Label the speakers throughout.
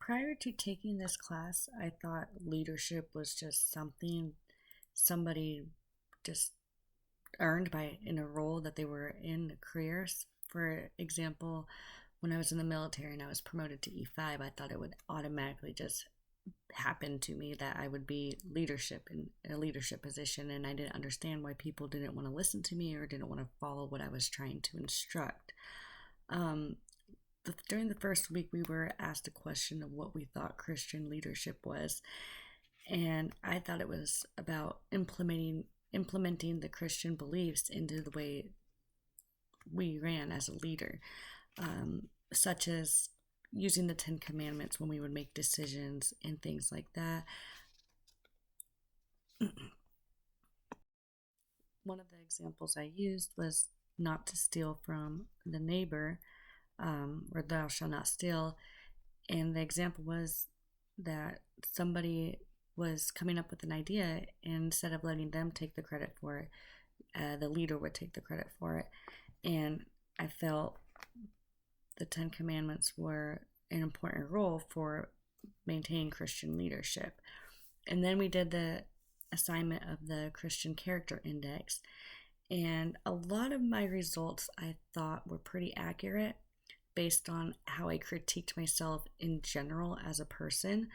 Speaker 1: Prior to taking this class, I thought leadership was just something somebody just earned by in a role that they were in careers. For example, when I was in the military and I was promoted to E5, I thought it would automatically just happen to me that I would be leadership in a leadership position, and I didn't understand why people didn't want to listen to me or didn't want to follow what I was trying to instruct. Um, During the first week, we were asked a question of what we thought Christian leadership was, and I thought it was about implementing the Christian beliefs into the way we ran as a leader, such as using the Ten Commandments when we would make decisions and things like that. One of the examples I used was not to steal from the neighbor, or thou shalt not steal. And the example was that somebody was coming up with an idea, and instead of letting them take the credit for it, the leader would take the credit for it. And I felt the Ten Commandments were an important role for maintaining Christian leadership. And then we did the assignment of the Christian Character Index. And a lot of my results I thought were pretty accurate based on how I critiqued myself in general as a person,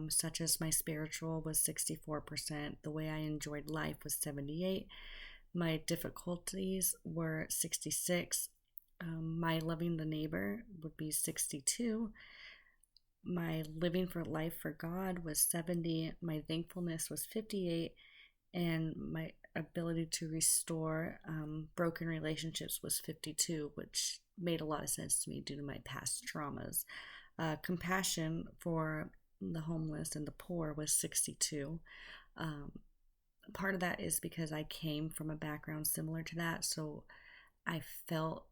Speaker 1: such as my spiritual was 64%, the way I enjoyed life was 78, my difficulties were 66, my loving the neighbor would be 62, my living for life for God was 70, my thankfulness was 58, and my ability to restore broken relationships was 52, which made a lot of sense to me due to my past traumas. Compassion for the homeless and the poor was 62. Part of that is because I came from a background similar to that, so I felt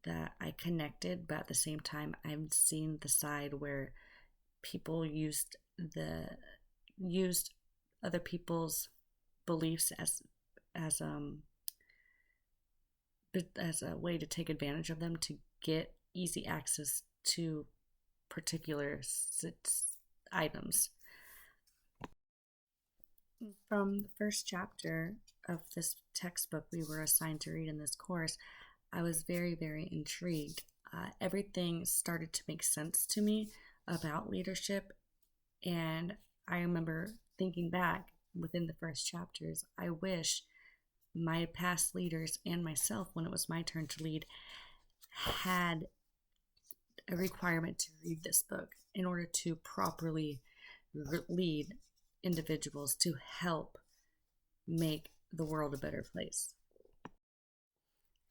Speaker 1: that I connected, but at the same time, I've seen the side where people used other people's beliefs as as a way to take advantage of them to get easy access to particular items. From the first chapter of this textbook we were assigned to read in this course, I was very, very intrigued. Everything started to make sense to me about leadership, and I remember thinking back within the first chapters, I wish my past leaders and myself, when it was my turn to lead, had a requirement to read this book in order to properly lead individuals to help make the world a better place.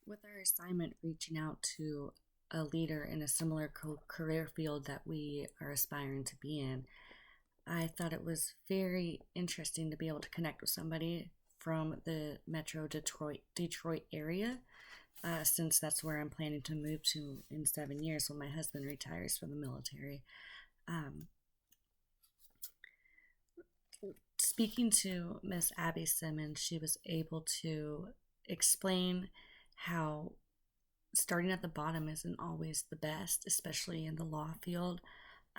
Speaker 1: With our assignment reaching out to a leader in a similar career field that we are aspiring to be in, I thought it was very interesting to be able to connect with somebody from the Metro Detroit area, since that's where I'm planning to move to in 7 years when my husband retires from the military. Speaking to Miss Abby Simmons, she was able to explain how starting at the bottom isn't always the best, especially in the law field.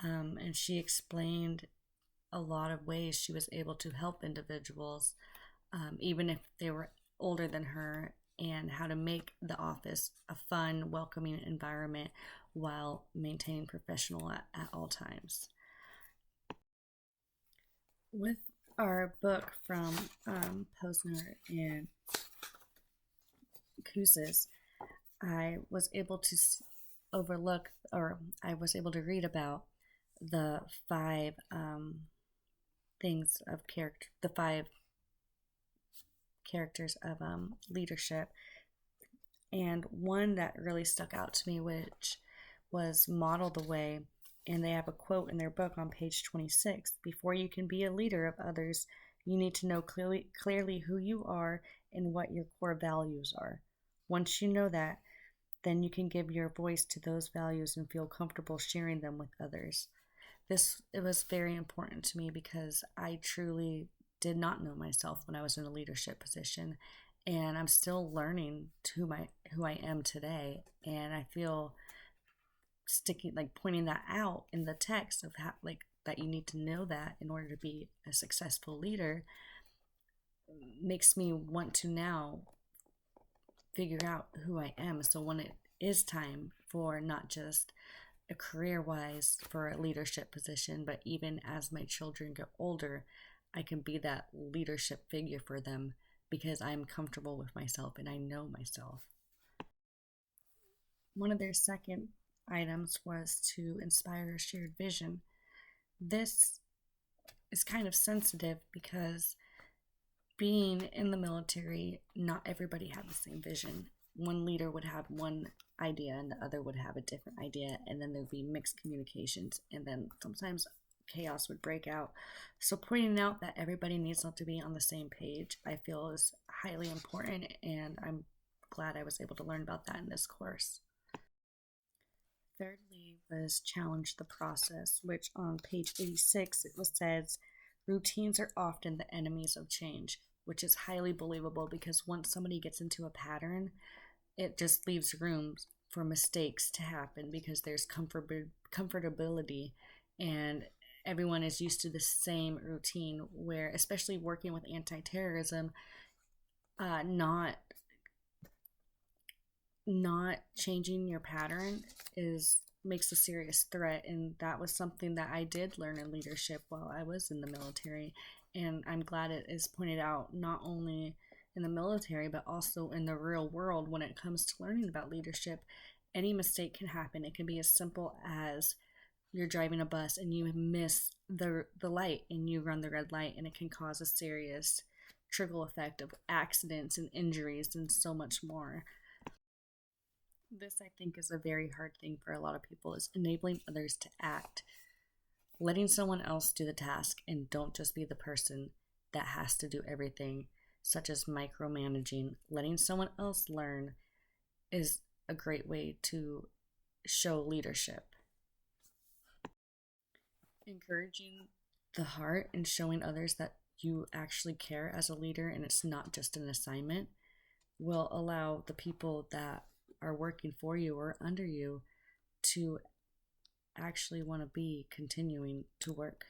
Speaker 1: And she explained a lot of ways she was able to help individuals, even if they were older than her, and how to make the office a fun, welcoming environment while maintaining professional at all times. With our book from Posner and Kouzes, I was able to I was able to read about the five things of character, the five characters of leadership, and one that really stuck out to me, which was Model the Way. And they have a quote in their book on page 26: before you can be a leader of others, you need to know clearly who you are and what your core values are. Once you know that, then you can give your voice to those values and feel comfortable sharing them with others. It was very important to me because I truly did not know myself when I was in a leadership position, and I'm still learning who I am today. And I feel sticking, like pointing that out in the text of how, like, that you need to know that in order to be a successful leader, makes me want to now figure out who I am. So when it is time for not just a career wise for a leadership position, but even as my children get older, I can be that leadership figure for them because I'm comfortable with myself and I know myself. One of their second items was to inspire a shared vision. This is kind of sensitive because being in the military, not everybody had the same vision. One leader would have one idea and the other would have a different idea, and then there'd be mixed communications, and then sometimes chaos would break out. So pointing out that everybody needs to be on the same page, I feel, is highly important, and I'm glad I was able to learn about that in this course. Thirdly was challenge the process, which on page 86 it was says routines are often the enemies of change, which is highly believable because once somebody gets into a pattern, it just leaves room for mistakes to happen because there's comfortability and everyone is used to the same routine, where especially working with anti-terrorism, not changing your pattern is makes a serious threat. And that was something that I did learn in leadership while I was in the military, and I'm glad it is pointed out not only in the military but also in the real world. When it comes to learning about leadership, any mistake can happen. It can be as simple as you're driving a bus and you miss the light and you run the red light, and it can cause a serious trickle effect of accidents and injuries and so much more. This, I think, is a very hard thing for a lot of people, is enabling others to act, letting someone else do the task, and don't just be the person that has to do everything, such as micromanaging. Letting someone else learn is a great way to show leadership. Encouraging the heart and showing others that you actually care as a leader and it's not just an assignment will allow the people that are working for you or under you to actually want to be continuing to work.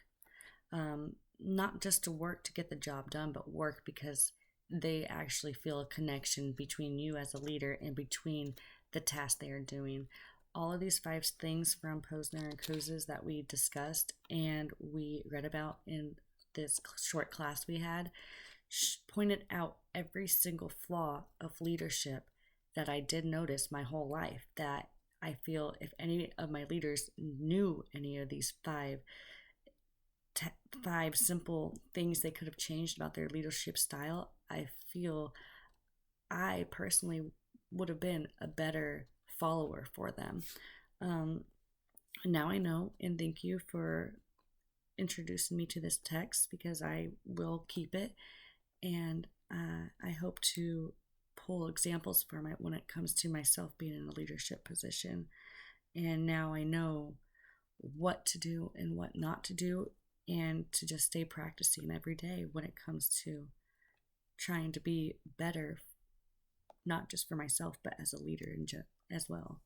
Speaker 1: Not just to work to get the job done, but work because they actually feel a connection between you as a leader and between the task they are doing. All of these 5 things from Posner and Kouzes that we discussed and we read about in this short class we had pointed out every single flaw of leadership that I did notice my whole life, that I feel if any of my leaders knew any of these five simple things they could have changed about their leadership style, I feel I personally would have been a better follower for them. Now I know, and thank you for introducing me to this text because I will keep it, and I hope to pull examples for when it comes to myself being in a leadership position. And now I know what to do and what not to do, and to just stay practicing every day when it comes to trying to be better, not just for myself but as a leader as well.